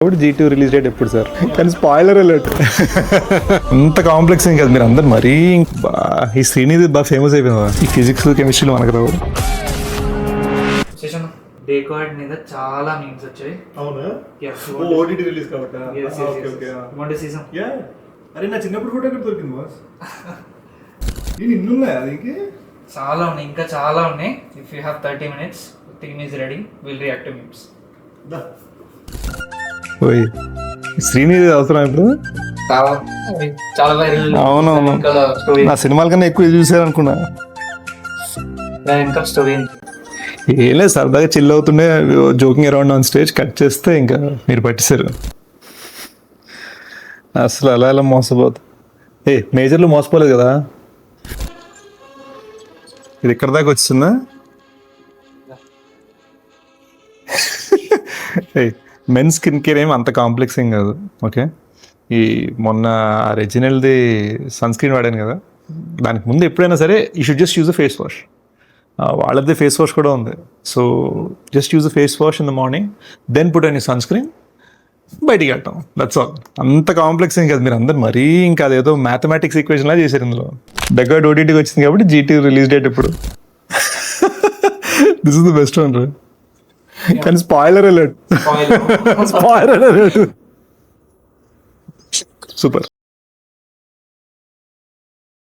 G2 release date ఎప్పుడు sir? కానీ spoiler alert. అంత కాంప్లెక్స్ ఏం కాదు, మీరు అందరు మరీ ఈ శ్రీనిధి బాగా ఫేమస్ అయిపోయింది. ఈ ఫిజిక్స్ కెమిస్ట్రీలో మనకు రావు. డేకార్డ్ మీద చాలా మీమ్స్ వచ్చాయి. అవునా? ఓటీటీ రిలీజ్ కాబట్టి. మొండే సీజన్. అరే నా చిన్నప్పుడు కూడా ఎక్కడ దొరికింది బాస్? నేను ఇన్నున్నాయి అది చాలా ఉన్నాయి, ఇంకా చాలా ఉన్నాయి. If you have 30 minutes, team is ready, will react to memes. ఓయ్ శ్రీనిధి అవసరం ఇప్పుడు? చాలా వైరల్. అవునవును, నా సినిమాల కన్నా ఎక్కువ చూసారు అనుకున్నా. ఇంకా స్టోరీ ఏం లేదు, సరదాగా చిల్ అవుతుండే joking around on stage cut చేస్తే ఇంకా మీరు పట్టేశారు. అసలు అలా ఎలా మోసపోతుంది? మేజర్లో మోసపోలేదు కదా, ఇది ఇక్కడ దాకా వచ్చిందా? మెన్ స్కిన్ కేర్ ఏమి అంత కాంప్లెక్స్ ఏం కాదు. ఓకే, ఈ మొన్న రెజినల్ది సన్ స్క్రీన్ వాడాను కదా, దానికి ముందు ఎప్పుడైనా సరే you should just use a face wash. వాళ్ళది ఫేస్ వాష్ కూడా ఉంది. So just use a face wash in the morning, then put on sunscreen, బయటికి వెళ్ళటం, దట్స్ ఆల్. అంత కాంప్లెక్స్ ఏం కాదు, మీరు అందరు మరీ ఇంకా అదేదో మ్యాథమెటిక్స్ ఈక్వేషన్ లా చేశారు ఇందులో. డెకార్డ్ ఓటీటీకి వచ్చింది కాబట్టి G2 రిలీజ్ డేట్ ఎప్పుడు? This is the best one రా. కానీ spoiler alert. Spoiler alert. Super.